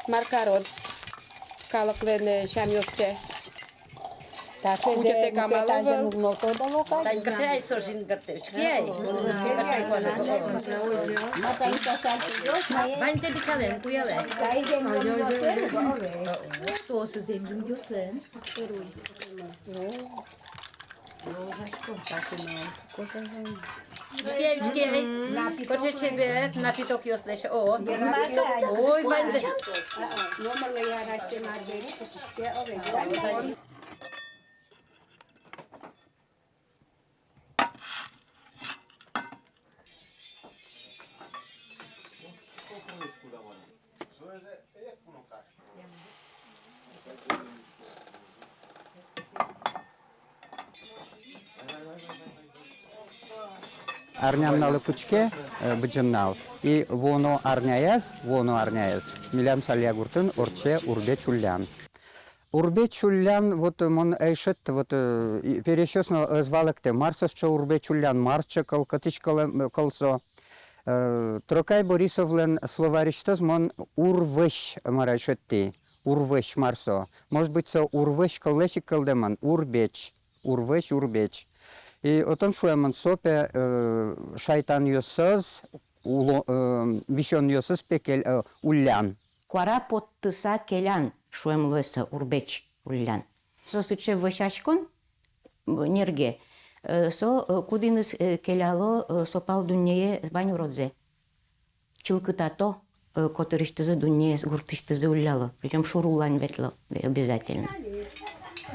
Markarod. Kalaklen şamyokte. Ujete kamalov. Tan kaya sosin karte. Kaya. Bence bir çalayım, kuyalım. Doğusu zengin görsün. Чекай, хоче тебе напиток йослеш. О. Ой, бенде. Arnямнали кучке бджыннал. И воно арняяз, милям салягуртын орче урбе чуллян. Урбе чуллян, вот мон эйшет, вот перещесно звалыкте марсовча урбе чуллян, марсча катычкалы колсо. Трокай Борисовлен словаричтоз мон урвыш марайшетти, урвыш марсо. Может быть, со урвыш каллешик калдеман, урбеч, урбеч. И отон шуеман сопе шайтан йосыз, бишон йосыз пекел уллян. Куара поттыса келян шуем лыса урбеч уллян. Со сыче вышачкон нерге. Со кудиныз келяло сопал дуннее баню родзе. Чилкытато котырыштызы дуннее гуртыштызы улляло. Причем шурулан ветло обязательно.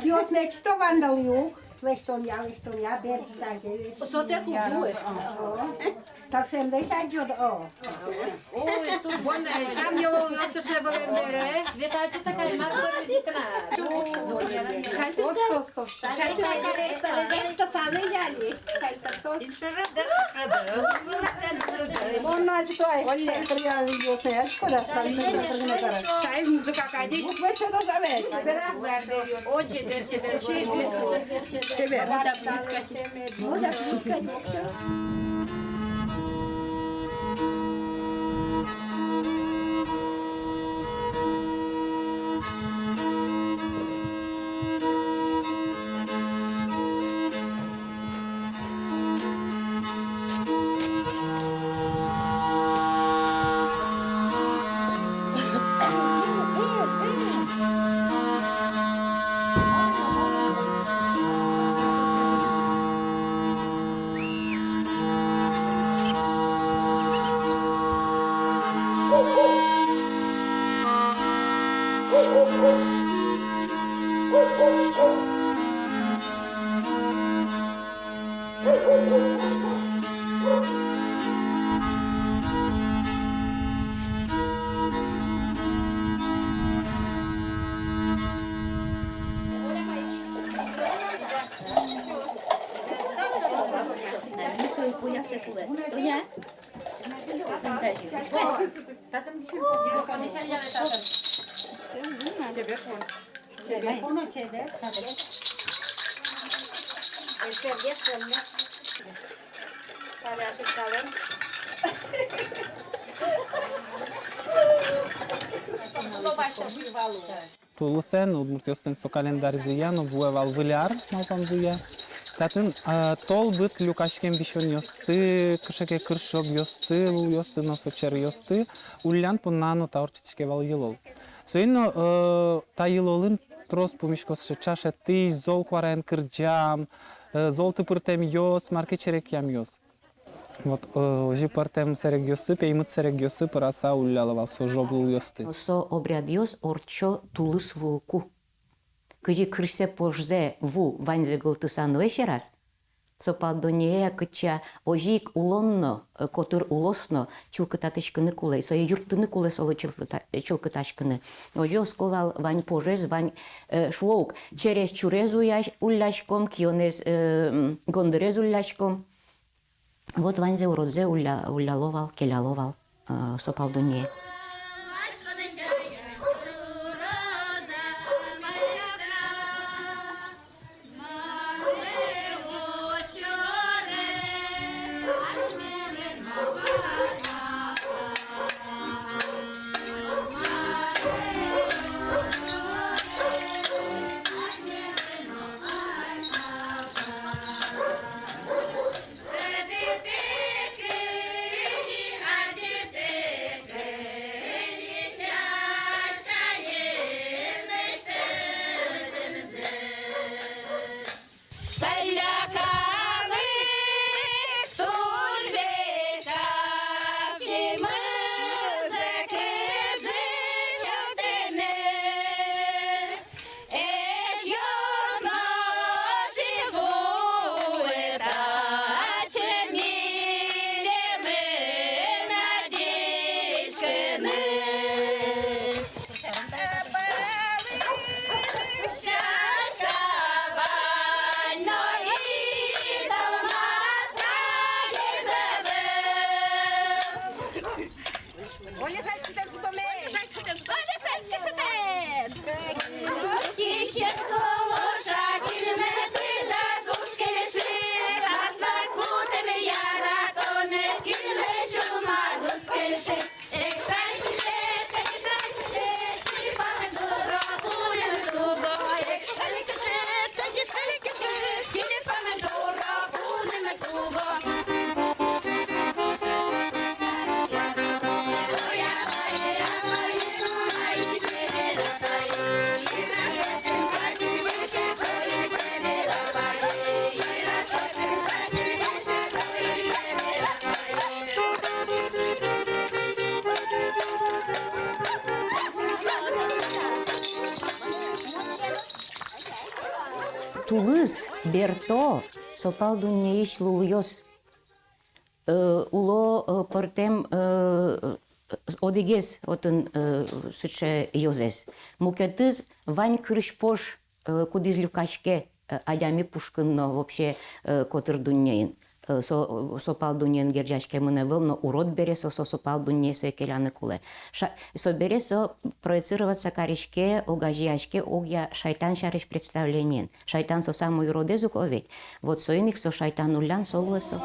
Dios me esto vandalio. Lestonia, berzaje. Со те купуєш. Так се лета джод о. Ой, тут вон шам його йосуше бере. Світачі така марка дітна. Esto sabe ya li. Onlar çıkıyor. Olha, ya yo se açkoda. Sayız muzuka kaydı. Bu veçe de zabe. О, чебер. Тебе. Телефон çede. Tulusen, udmurtiosen so kalendar zia, no vueval viliar, malpam zia. Tatın tol bit lukaşken bişon yosты, kışake kırşob yosты, no soçer yosты, ulyan punnano ta orçiçke val yılol. Soyno ta yılolun tros pumishkos çaşa tiş, zol kvaren kırcam, zol tıpırtem yos, marke çerek yam yos. Вот, же партем серегиосы, пеймут серегиосы, параса улялава, со жоблул йосты. Со обрядиос орчо тулыс вуку. Кыжи кырсе пожзе ву ванзе гылтысан еще раз. Сопал до нея кыча ожик улонно, котыр улосно, чулкытатышкыны кулай. Соя юрттыны кулай солы чулкыташкыны. Ожи осковал вань пожез, вань шуоук. Через чурез улляшком, кионез гондерез улляшком. Вот вань зе уродзе уляловал, келяловал сопал до нея. Тулыз, берто, сопал дуньеиш лулуйос. Уло портем одегез отын сыче йозес. Мукетыз вань крышпош кудиз люкашке адями пушкынно вообще котыр дуньеин. Сопал дуньен герджашке мыневыл, но урод бере сопал дуньесе келяны куле. Собере проецироваться каришке, огажиашке, огя шайтан шариш представлениен. Шайтан самый уродезук оведь. Вот соиник шайтан улян солуэсо.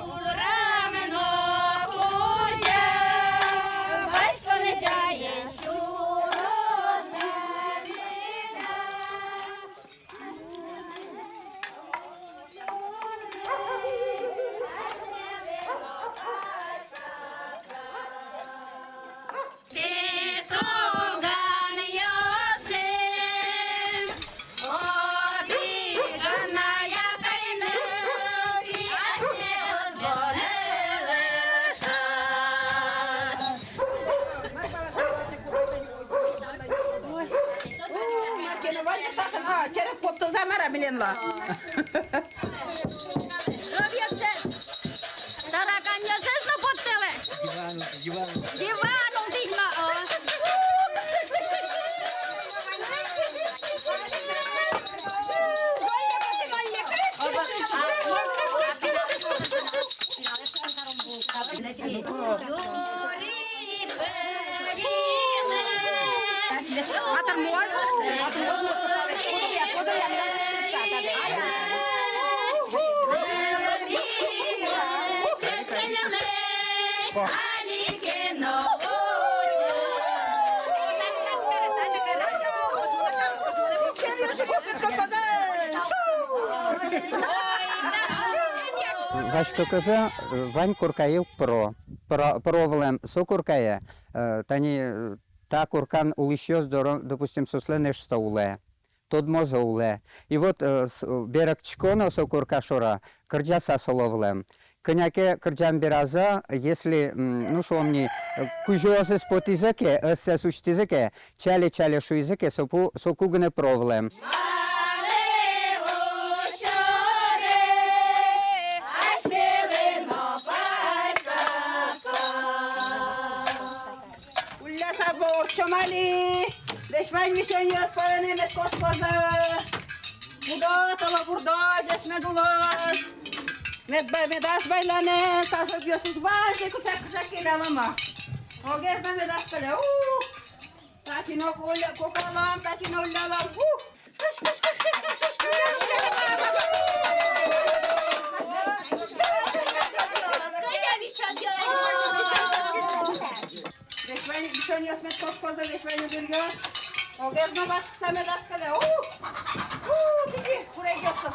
Череп попто замара биленла. Диваном дигма. Вашко коза вань куркаил провлем со куркая, тани та куркан улищёс допустим сосленеш сауле. Тод мозауле. И вот берег чкона со курка шора, кырджаса соловлем. Коняке кырджан бераза, если, ну шо мне, кужосы спот языке, эссе сущ языке, чале шу языке, со кугне провлем. Али, Вешвань Мишеньос, Паленемет Кошкоза, Будо, Тала Бурдо, Десмедулос, Медас Байлане, Таша Бьосис Важи, Кутак Жакилалама. Огезна Медас Паля, Татино Коколам, Татино Лалам, Вешвань Мишеньос, Мед Кошкоза, Вешвань Дырьос, Огезна Вас Самедас Паля, Тиги, Курегеса,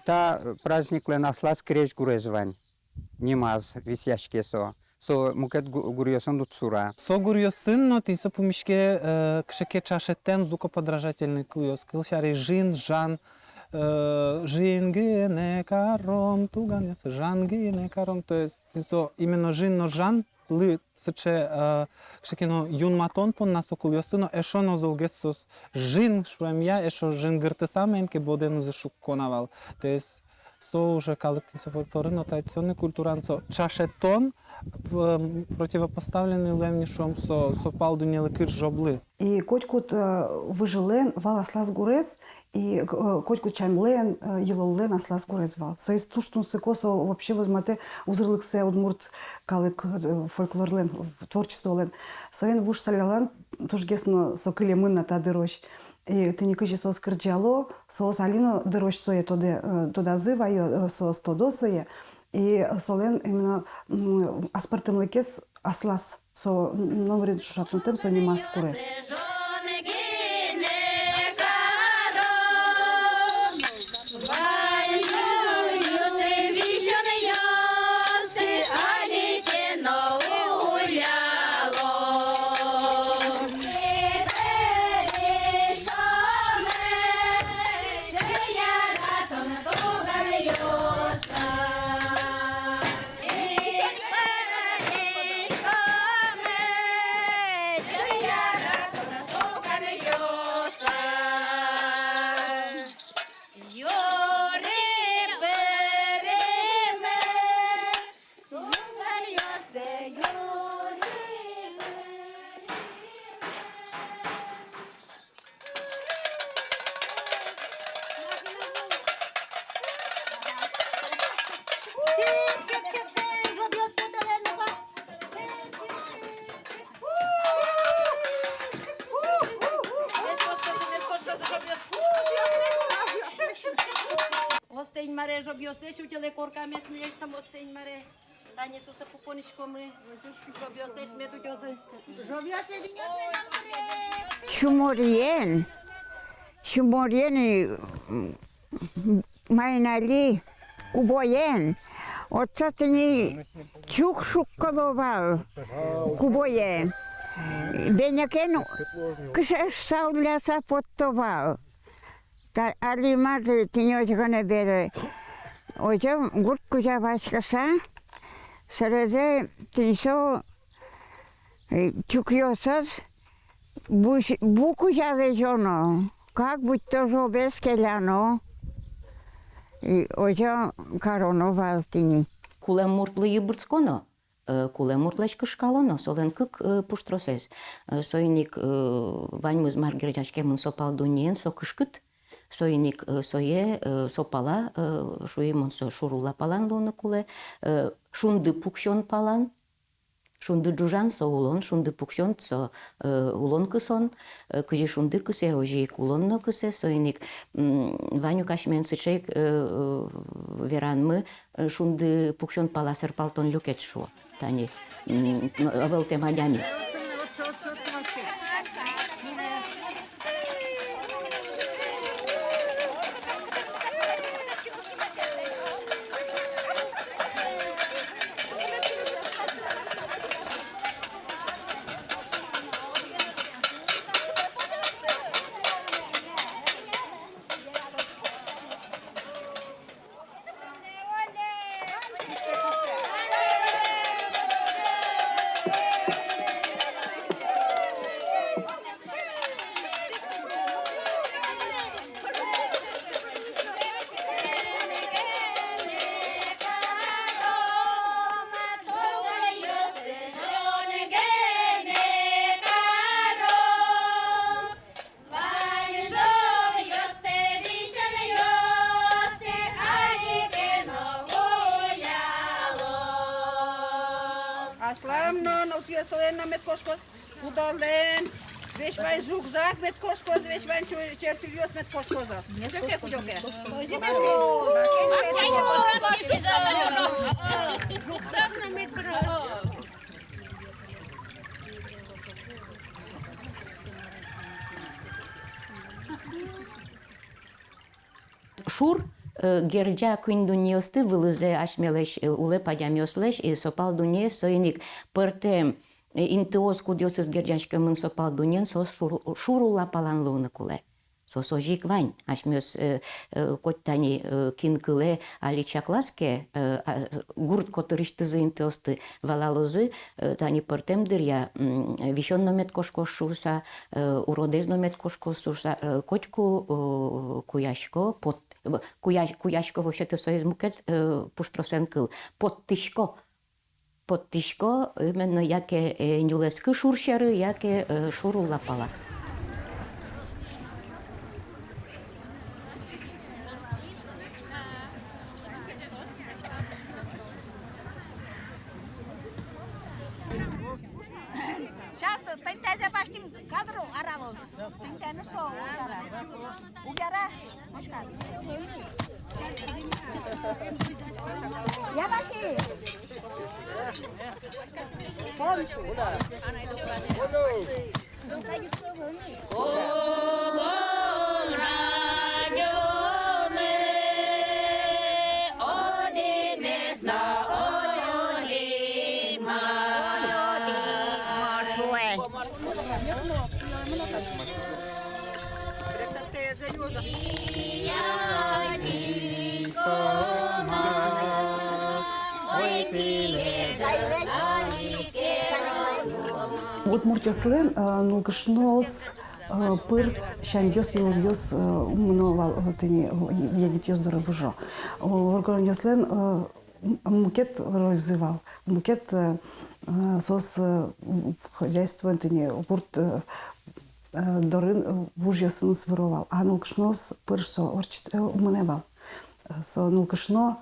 Та праздник лен аслас креш гурезвань. Нимаз, висяшке со мукет гурьосон дутсура. Со гурьосын, но ты со помешке кшеке чаше тем звукоподражательный клюёс. Кылшари жин, жан, жинги не каром, туган, жанги не каром. То есть именно жин, но жан, ли сече кшекено юн матон пон нас окулёстыно, эшо нозолгесос жин, шуемя, эшо жин гыртысамен, ке боден зашукконавал. То есть со уже коллективно фольклорно традиционный культуранцо чашетон противопоставленный лемнишом со палдунелы кыр жобли. И котькут выжилен вал аслас гурес, и котькут чаймлен елолен аслас гурес вал. Со есть туштун сыкосо вообще возьмате узырлыксе удмурт калык фольклорлен, творчество лен. Соен буш салялан тушгесно со кылемын на та дырощ. И ты не кажешь, со скрджало, со салино дырощ сое туда зываю, со стодо сое. И солен именно аспартем лекес аслас, со номер шапнутем, со немас курес. Остень маре жобьосе, чутіле корками смієш там остень маре. Та не суса пуконишками, жобьосе шметуть оце. Жобьосе віньосе нам Şumoriyen, Şumoriyen, Майнали, Кубоєн. Оце тені чук шуккалував Кубоєн. Бенякен кишеш сауляса поттовав. Та алимар тені очгане бере. Очам гурт кужа başkasa. Среде тінсо чукйосаз bu kuşağı jono. Как будь то жобес келяно. И очам кароно валтини. Кулем муртлы юбурцконо, кулем муртлеш кышкалоно, солен кык пуштросез. Сойник ваньмыз маргерчашкемын сопал дуньен со кышкыт, сойник сое сопала, шуемон со шурула палан лоны куле, шунды пукшон палан, Шунды джужан со улон, шунды пукшон со улон кысон, кыжи шунды кысе, ожик улонно кысе, соиник Ваню кашмен сычек веранмы, шунды пукшон паласыр палтон люкет шо, тани, авелтем адями. Aslamnon, utieslén, met koskos, udalén, vésvány zsugzsák, met koskos, vésvány csertülios, met koskoza. Gyöke, kugyöke. Шур герджа куин дуниосты вылызе ашмелеш уле падямиослеш и сопал дуnie соиник пырте интеос кудиосыз герджашка мын сопал дунien сос шурула паланлуны куле. Сос ожик вань ашмес коттани кинкыле али чакласке гурт котырыштызы интеосты валалозы тани пыртем дыря вишон номет кошко шуса уродез номет кошко шуса котку куяшко под Куяшко вообще-то соизмукет пуштросен кыл. Подтишко, именно яке нюлески шуршеры, яке шуру лапала. Сейчас тентезе баштим кадру аралоз. Тентене со удара. Удара. Мошкар. Я баши. Удмуртиослен нылгышнос пыр шамьёс йыльёс умновал тени едет ёздоры выжо. Оргорнёслен мукет розвивал. Мукет сос хозяйство тени бурт дорын вужьёсын свыровал. А нылгышнос пыр со орчит умневал. Со нылгышно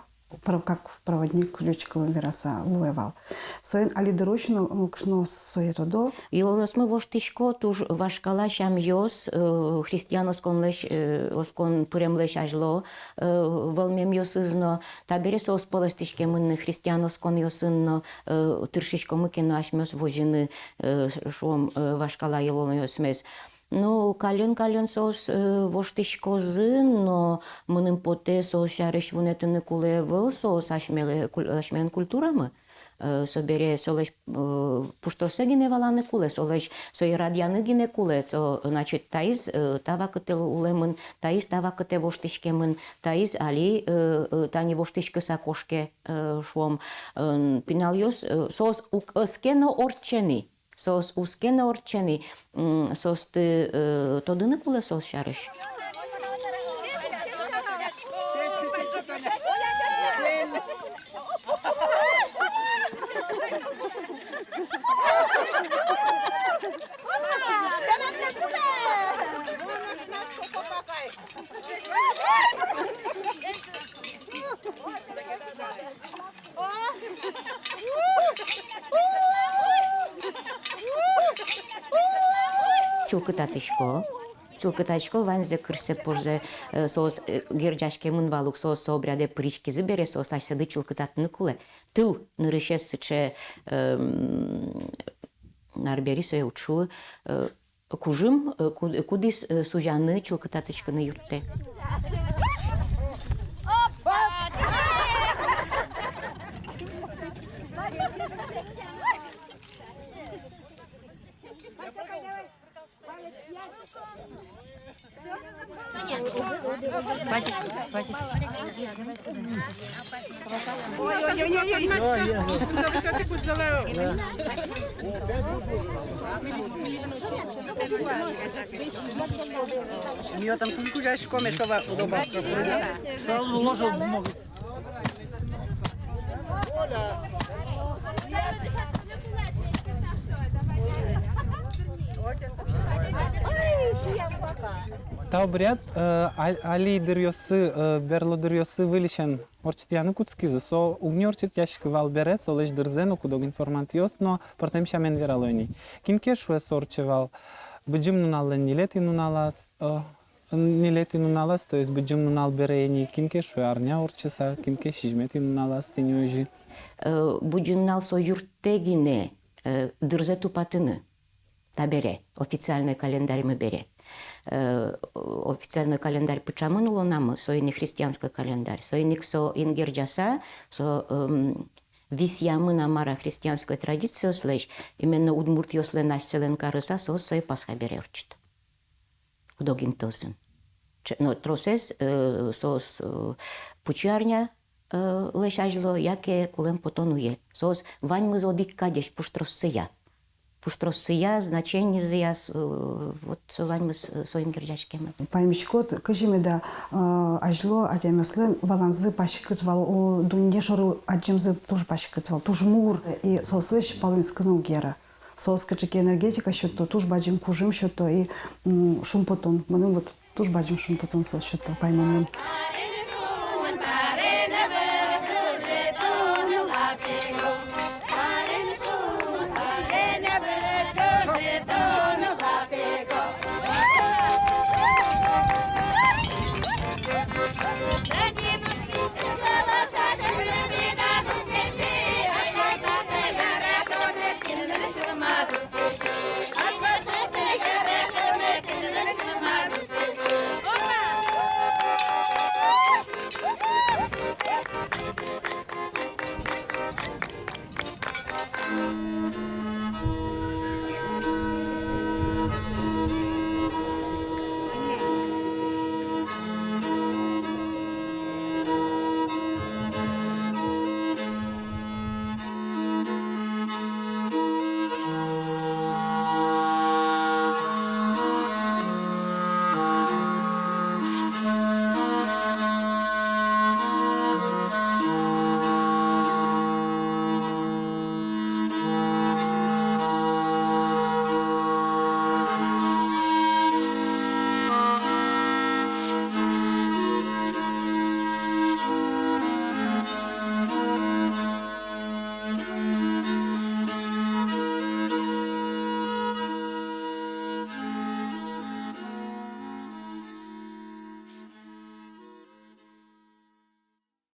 как проводник ключиковым вераса улевал. Соен алидерочно нылгышно соетодо. Илолосмы воштишко туж вашкала шамьёс христианоскон леш оскон пырем-леш ажло вълмем ёсызно табересо осполастишке мынны христианоскон ёсынно тыршишко мыкено ашмёс вожины шуом вашкала илолон ёсмес. Ну, кален сос воштишкозы, но мыным поте сос шарыш вунетыны кулевыл сос ашмен культурамы. Собере солеш пуштосе гине валаны куле, солеш сой радяны гине куле, со значит таиз тава кытел улемын, таиз тава кыте воштишкемын, таиз али тани воштишке сакошке шуом пинальос сос ускено орчени. Сос ускене орчени, сос ты тодыны куле сос шарыш. чулкытатышко. Чулкытачко ванзе кырсе пожзе соос герджашке мынвалук соос обряде прички забере соос ашсады чулкытатыны куле. Тыл нырыше сыче нарбери сое учу кужым кудис сужаны чулкытатышканы юртте. Мio tam kulku jaś komeszowa udoba. Та обряд али дырьосы, берло дырьосы вылечен орчит яны куцкизы, со угни орчит яшки валбере, со леш дырзену кудог информантиос, но портем шамен вералойни. Кинке шуе сорчевал, бджим нунал нилети нуналас, то есть бджим нунал берени, кинке шуе арня орчеса, кинке шижмети нуналас тенюжи. Буджиннал со юртегине дырзету патыны. Табере, официальный календарь мы бере. Официальный календарь почему нам, соини христианский календарь, соиник со ингерджаса, со висьямы на мара христианской традиции слышь, именно удмуртиосле населен карыса со сой пасха берерчит. Удогин тосен. Но тросес сос пучарня лешажло, яке кулем потонуе. Сос вань мы зодик кадеш пуштросия. Пуштросия значение зияс вот совань своим герджашкем. Паймичкот кажиме да ажло адемеслен валанзы пашкытвал о дунне шору аджемзы туж пашкытвал туж мур и сослыш палынскыну гера. Соскачеки энергетика счету туж баджим кужим счету и шумпотон. Мы вот туж баджим шумпотон со счету паймамон. Never